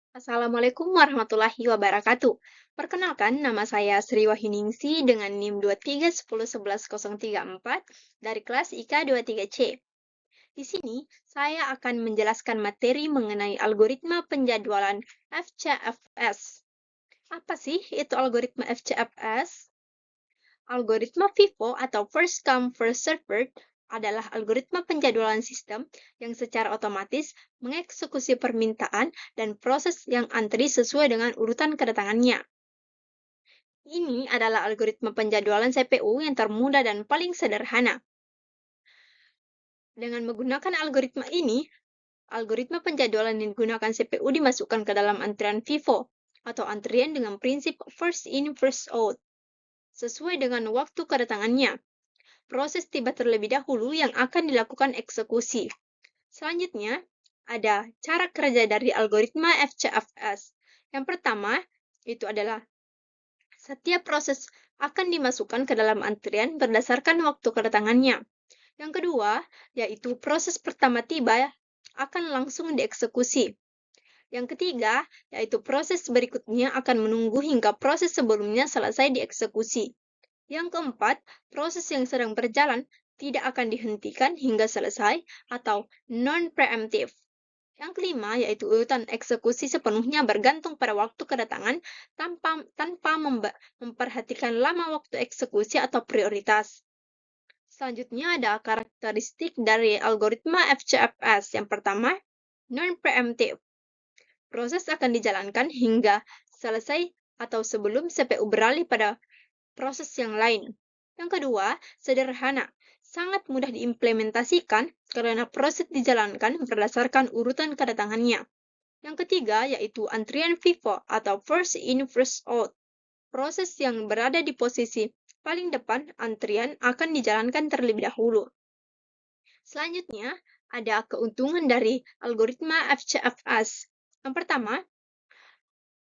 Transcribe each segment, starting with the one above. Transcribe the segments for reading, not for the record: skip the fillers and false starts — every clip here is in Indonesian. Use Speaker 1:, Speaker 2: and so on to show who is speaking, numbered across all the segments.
Speaker 1: Assalamualaikum warahmatullahi wabarakatuh. Perkenalkan, nama saya Sri Wahyuningsi dengan NIM 23101134 dari kelas IK 23C. Di sini, saya akan menjelaskan materi mengenai algoritma penjadwalan FCFS. Apa sih itu algoritma FCFS? Algoritma FIFO atau First Come First Served adalah algoritma penjadwalan sistem yang secara otomatis mengeksekusi permintaan dan proses yang antri sesuai dengan urutan kedatangannya. Ini adalah algoritma penjadwalan CPU yang termudah dan paling sederhana. Dengan menggunakan algoritma ini, algoritma penjadwalan yang digunakan CPU dimasukkan ke dalam antrian FIFO atau antrian dengan prinsip first in first out sesuai dengan waktu kedatangannya. Proses tiba terlebih dahulu yang akan dilakukan eksekusi. Selanjutnya, ada cara kerja dari algoritma FCFS. Yang pertama, itu adalah setiap proses akan dimasukkan ke dalam antrian berdasarkan waktu kedatangannya. Yang kedua, yaitu proses pertama tiba akan langsung dieksekusi. Yang ketiga, yaitu proses berikutnya akan menunggu hingga proses sebelumnya selesai dieksekusi. Yang keempat, proses yang sedang berjalan tidak akan dihentikan hingga selesai atau non-preemptive. Yang kelima, yaitu urutan eksekusi sepenuhnya bergantung pada waktu kedatangan tanpa memperhatikan lama waktu eksekusi atau prioritas. Selanjutnya ada karakteristik dari algoritma FCFS. Yang pertama, non-preemptive. Proses akan dijalankan hingga selesai atau sebelum CPU beralih pada proses yang lain. Yang kedua, sederhana. Sangat mudah diimplementasikan karena proses dijalankan berdasarkan urutan kedatangannya. Yang ketiga, yaitu antrian FIFO atau first in first out. Proses yang berada di posisi paling depan antrian akan dijalankan terlebih dahulu. Selanjutnya, ada keuntungan dari algoritma FCFS. Yang pertama,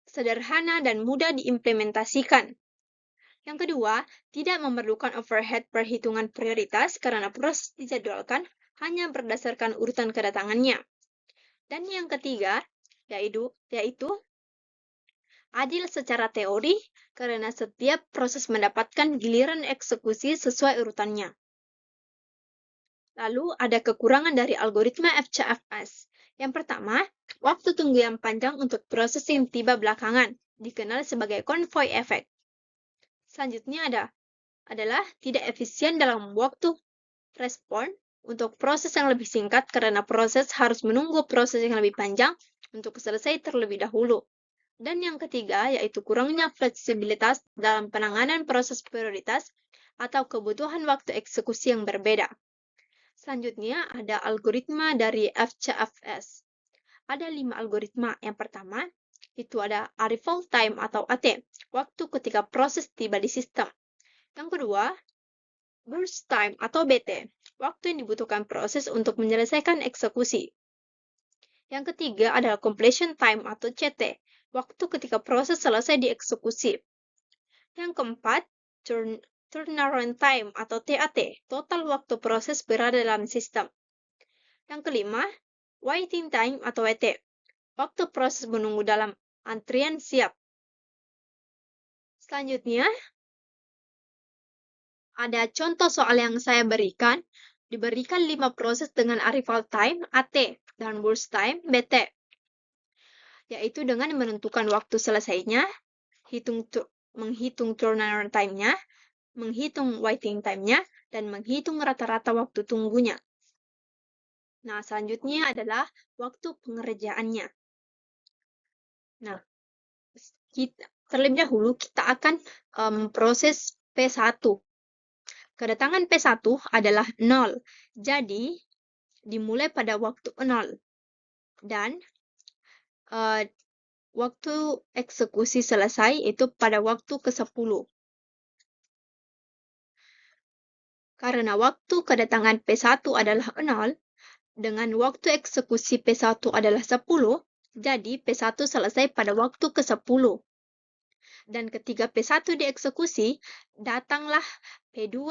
Speaker 1: sederhana dan mudah diimplementasikan. Yang kedua, tidak memerlukan overhead perhitungan prioritas karena proses dijadwalkan hanya berdasarkan urutan kedatangannya. Dan yang ketiga, yaitu adil secara teori karena setiap proses mendapatkan giliran eksekusi sesuai urutannya. Lalu ada kekurangan dari algoritma FCFS. Yang pertama, waktu tunggu yang panjang untuk proses yang tiba belakangan, dikenal sebagai convoy effect. Selanjutnya adalah tidak efisien dalam waktu respon untuk proses yang lebih singkat karena proses harus menunggu proses yang lebih panjang untuk selesai terlebih dahulu. Dan yang ketiga, yaitu kurangnya fleksibilitas dalam penanganan proses prioritas atau kebutuhan waktu eksekusi yang berbeda. Selanjutnya, ada algoritma dari FCFS. Ada 5 algoritma. Yang pertama, itu ada arrival time atau AT, waktu ketika proses tiba di sistem. Yang kedua, burst time atau BT, waktu yang dibutuhkan proses untuk menyelesaikan eksekusi. Yang ketiga adalah completion time atau CT, waktu ketika proses selesai dieksekusi. Yang keempat, turnaround time atau TAT, total waktu proses berada dalam sistem. Yang kelima, waiting time atau WT, waktu proses menunggu dalam antrian siap. Selanjutnya, ada contoh soal yang saya berikan. Diberikan 5 proses dengan arrival time AT dan burst time BT, yaitu dengan menentukan waktu selesainya, menghitung turnaround time-nya, menghitung waiting time-nya, dan menghitung rata-rata waktu tunggunya. Nah, selanjutnya adalah waktu pengerjaannya. Nah, terlebih dahulu kita akan proses P1. Kedatangan P1 adalah 0, jadi dimulai pada waktu 0. Dan waktu eksekusi selesai itu pada waktu ke-10. Karena waktu kedatangan P1 adalah 0, dengan waktu eksekusi P1 adalah 10, jadi P1 selesai pada waktu ke-10. Dan ketika P1 dieksekusi, datanglah P2,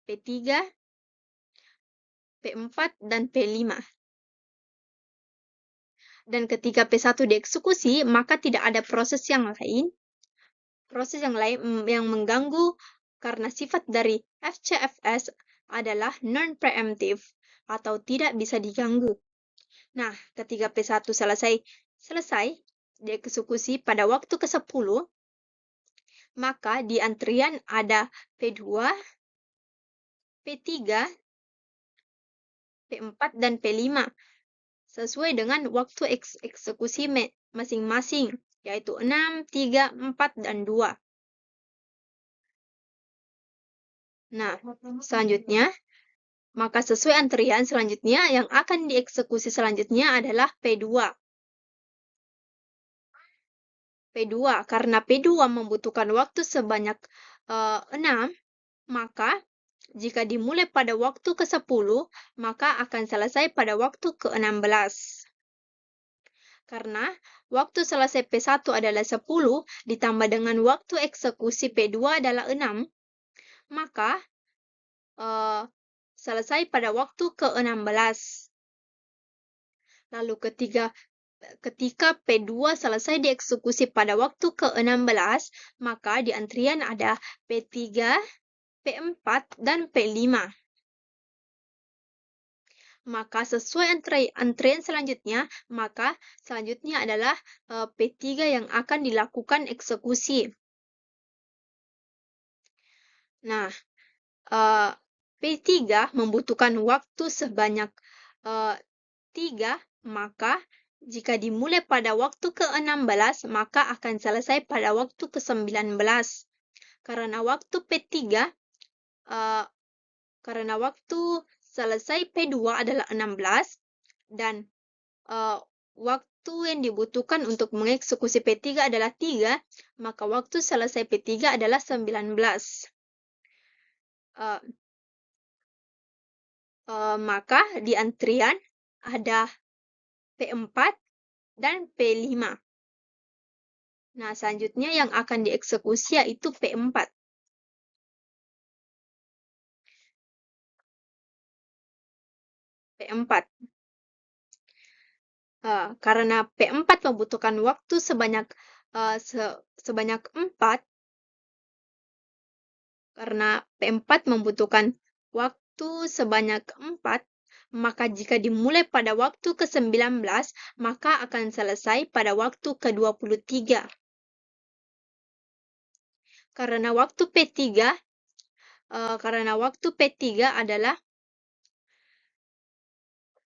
Speaker 1: P3, P4, dan P5. Dan ketika P1 dieksekusi, maka tidak ada proses yang lain yang mengganggu karena sifat dari FCFS adalah non-preemptive atau tidak bisa diganggu. Nah, ketika P1 selesai dieksekusi pada waktu ke-10, maka di antrian ada P2, P3, P4, dan P5 sesuai dengan waktu eksekusi masing-masing, yaitu 6, 3, 4, dan 2. Nah, selanjutnya, maka sesuai antrian selanjutnya yang akan dieksekusi selanjutnya adalah P2. P2, karena P2 membutuhkan waktu sebanyak 6, maka jika dimulai pada waktu ke-10, maka akan selesai pada waktu ke-16. Karena waktu selesai P1 adalah 10, ditambah dengan waktu eksekusi P2 adalah 6, maka selesai pada waktu ke-16. Lalu ketika P2 selesai dieksekusi pada waktu ke-16, maka di antrian ada P3, P4, dan P5. Maka sesuai antrian selanjutnya, maka selanjutnya adalah P3 yang akan dilakukan eksekusi. Nah, P3 membutuhkan waktu sebanyak 3, maka jika dimulai pada waktu ke-16, maka akan selesai pada waktu ke-19. Karena waktu P3, karena waktu selesai P2 adalah 16, dan waktu yang dibutuhkan untuk mengeksekusi P3 adalah 3, maka waktu selesai P3 adalah 19. Maka di antrian ada P4 dan P5. Nah, selanjutnya yang akan dieksekusi yaitu P4. Karena P4 membutuhkan waktu sebanyak 4, karena P4 membutuhkan waktu sebanyak 4, maka jika dimulai pada waktu ke-19, maka akan selesai pada waktu ke-23. Karena waktu P3 adalah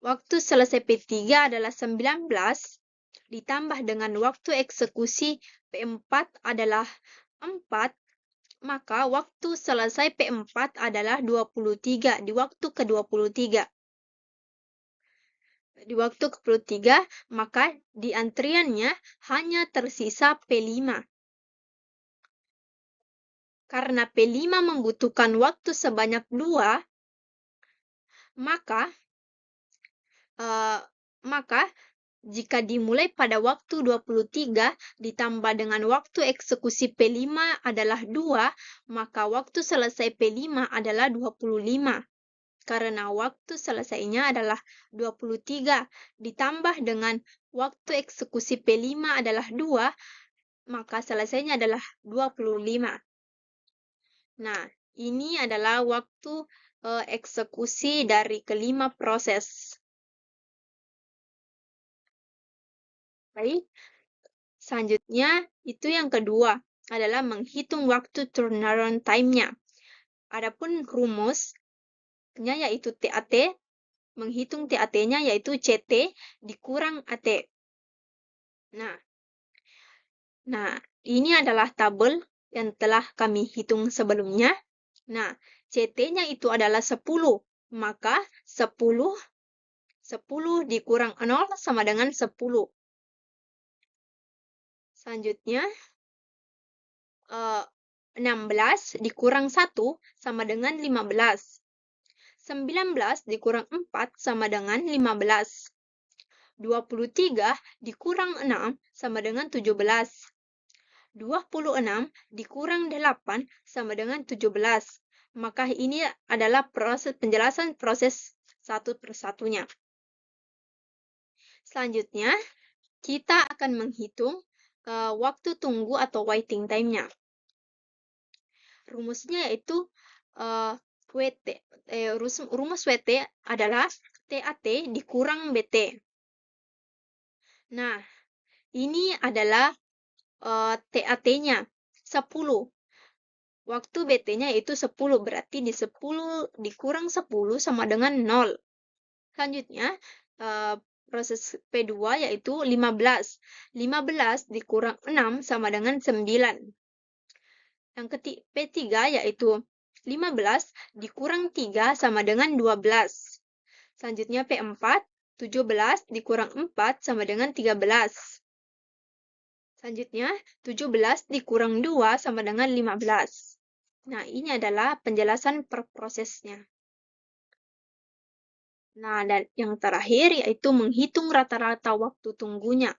Speaker 1: waktu selesai P3 adalah 19, ditambah dengan waktu eksekusi P4 adalah 4, maka waktu selesai P4 adalah 23 di waktu ke-23. Di waktu ke-23, maka di antriannya hanya tersisa P5. Karena P5 membutuhkan waktu sebanyak 2, maka jika dimulai pada waktu 23 ditambah dengan waktu eksekusi P5 adalah 2, maka waktu selesai P5 adalah 25. Karena waktu selesainya adalah 23 ditambah dengan waktu eksekusi P5 adalah 2, maka selesainya adalah 25. Nah, ini adalah waktu eksekusi dari kelima proses. Baik, selanjutnya itu yang kedua adalah menghitung waktu turnaround time-nya. Adapun rumusnya yaitu TAT, menghitung TAT-nya yaitu CT dikurang AT. Nah, ini adalah tabel yang telah kami hitung sebelumnya. Nah, CT-nya itu adalah 10, maka 10 dikurang 0 sama dengan 10. Selanjutnya, 16 dikurang 1 sama dengan 15. 19 dikurang 4 sama dengan 15. 23 dikurang 6 sama dengan 17. 26 dikurang 8 sama dengan 17. Maka ini adalah penjelasan proses satu persatunya. Selanjutnya, kita akan menghitung waktu tunggu atau waiting time-nya. Rumusnya yaitu WT. Rumus WT adalah TAT dikurang BT. Nah, ini adalah TAT-nya 10. Waktu BT-nya itu 10, berarti di 10 dikurang 10 sama dengan 0. Selanjutnya, proses P2 yaitu 15. 15 dikurang 6 sama dengan 9. Yang P3 yaitu 15 dikurang 3 sama dengan 12. Selanjutnya P4, 17 dikurang 4 sama dengan 13. Selanjutnya, 17 dikurang 2 sama dengan 15. Nah, ini adalah penjelasan per prosesnya. Nah, dan yang terakhir yaitu menghitung rata-rata waktu tunggunya.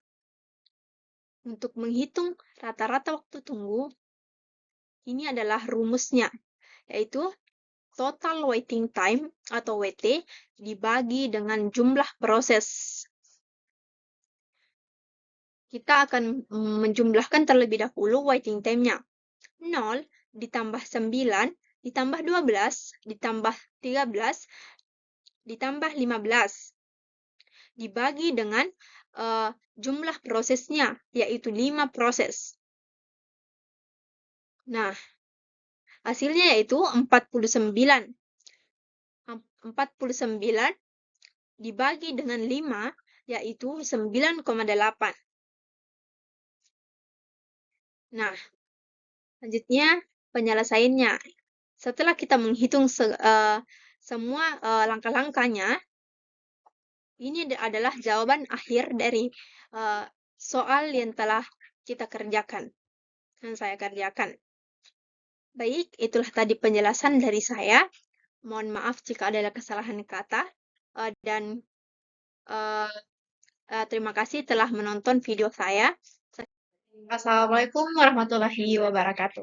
Speaker 1: Untuk menghitung rata-rata waktu tunggu, ini adalah rumusnya, yaitu total waiting time atau WT dibagi dengan jumlah proses. Kita akan menjumlahkan terlebih dahulu waiting time-nya. 0 ditambah 9, ditambah 12, ditambah 13, ditambah 15. Dibagi dengan jumlah prosesnya, yaitu 5 proses. Nah, hasilnya yaitu 49. 49 dibagi dengan 5, yaitu 9,8. Nah, selanjutnya penyelesaiannya. Setelah kita menghitung semua langkah-langkahnya, ini adalah jawaban akhir dari soal yang telah kita kerjakan, yang saya kerjakan. Baik, itulah tadi penjelasan dari saya. Mohon maaf jika ada kesalahan kata, dan terima kasih telah menonton video saya. Assalamualaikum warahmatullahi wabarakatuh.